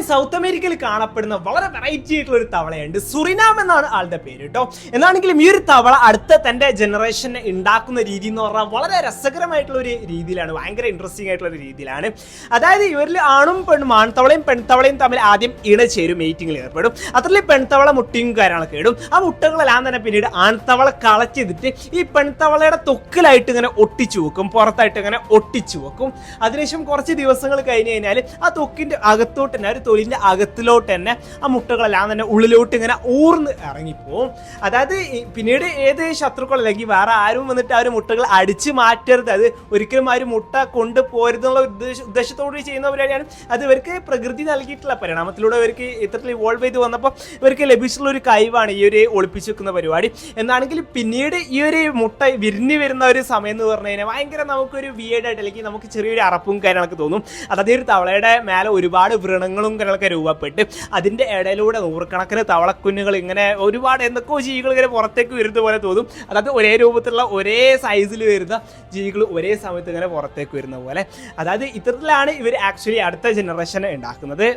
South അമേരിക്കയിൽ കാണപ്പെടുന്ന വളരെ വെറൈറ്റി ആയിട്ടുള്ള ഒരു തവളയുണ്ട്. സുറിനാം എന്നാണ് ആളുടെ പേര് കേട്ടോ. എന്നാണെങ്കിലും ഈ ഒരു തവള അടുത്ത തന്റെ ജനറേഷനെ ഉണ്ടാക്കുന്ന രീതി എന്ന് പറഞ്ഞാൽ വളരെ രസകരമായിട്ടുള്ള ഒരു രീതിയിലാണ്, ഭയങ്കര ഇൻട്രസ്റ്റിംഗ് ആയിട്ടുള്ള ഒരു രീതിയിലാണ്. അതായത് ഇവരിൽ ആണും പെണ്ണും, ആൺതവളയും പെൺതവളയും തമ്മിൽ ആദ്യം ഇണചേരും, മീറ്റിംഗിൽ ഏർപ്പെടും. അതിൽ പെൺതവള മുട്ടിയും കാര്യങ്ങളൊക്കെ ഇടും. ആ മുട്ടകളെല്ലാം തന്നെ പിന്നീട് ആൺതവള കളക്ട് ചെയ്തിട്ട് ഈ പെൺതവളയുടെ തൊക്കിലായിട്ട് ഇങ്ങനെ ഒട്ടിച്ചു വെക്കും, പുറത്തായിട്ട് ഇങ്ങനെ ഒട്ടിച്ചു വെക്കും. അതിനുശേഷം കുറച്ച് ദിവസങ്ങൾ കഴിഞ്ഞ് കഴിഞ്ഞാൽ ആ തൊക്കിന്റെ അകത്തോട്ട് തന്നെ, ഒരു തൊലിന്റെ അകത്തിലോട്ട് തന്നെ ആ മുട്ടകളെല്ലാം തന്നെ ഉള്ളിലോട്ട് ഇങ്ങനെ ഊർന്ന് ഇറങ്ങിപ്പോവും. അതായത് പിന്നീട് ഏത് ശത്രുക്കൾ അല്ലെങ്കിൽ വേറെ ആരും വന്നിട്ട് ആ ഒരു മുട്ടകൾ അടിച്ചു മാറ്റരുത്, അത് ഒരിക്കലും ആ ഒരു മുട്ട കൊണ്ടുപോരുന്നുള്ള ഉദ്ദേശത്തോട് ചെയ്യുന്ന പരിപാടിയാണ്. അത് ഇവർക്ക് പ്രകൃതി നൽകിയിട്ടുള്ള പരിണാമത്തിലൂടെ ഇവർക്ക് ഇത്തരത്തിൽ ഇവോൾവ് ചെയ്ത് വന്നപ്പോൾ ഇവർക്ക് ലഭിച്ചിട്ടുള്ള ഒരു കഴിവാണ് ഈ ഒരു ഒളിപ്പിച്ചു വെക്കുന്ന പരിപാടി. എന്നാണെങ്കിൽ പിന്നീട് ഈ ഒരു മുട്ട വിരിഞ്ഞു വരുന്ന ഒരു സമയം എന്ന് പറഞ്ഞു കഴിഞ്ഞാൽ ഭയങ്കര നമുക്കൊരു വിയേർഡായിട്ട് അല്ലെങ്കിൽ നമുക്ക് ചെറിയൊരു അറപ്പും കാര്യങ്ങളൊക്കെ തോന്നും. അതായത് ഒരു തവളയുടെ മേലെ ഒരുപാട് വ്രണങ്ങളും കാര്യങ്ങളൊക്കെ രൂപപ്പെട്ട് അതിൻ്റെ ഇടയിലൂടെ നൂറുകണക്കിന് തവളക്കുഞ്ഞുകൾ ഇങ്ങനെ ഒരുപാട് എന്തൊക്കെയോ ജീവികൾ ഇങ്ങനെ പുറത്തേക്ക് വരുന്ന പോലെ തോന്നും. അതായത് ഒരേ രൂപത്തിലുള്ള ഒരേ സൈസിൽ വരുന്ന ജീവികൾ ഒരേ സമയത്ത് ഇങ്ങനെ പുറത്തേക്ക് വരുന്ന പോലെ. അതായത് ഇത്തരത്തിലാണ് ഇവർ ആക്ച്വലി അടുത്ത ജനറേഷനെ ഉണ്ടാക്കുന്നത്.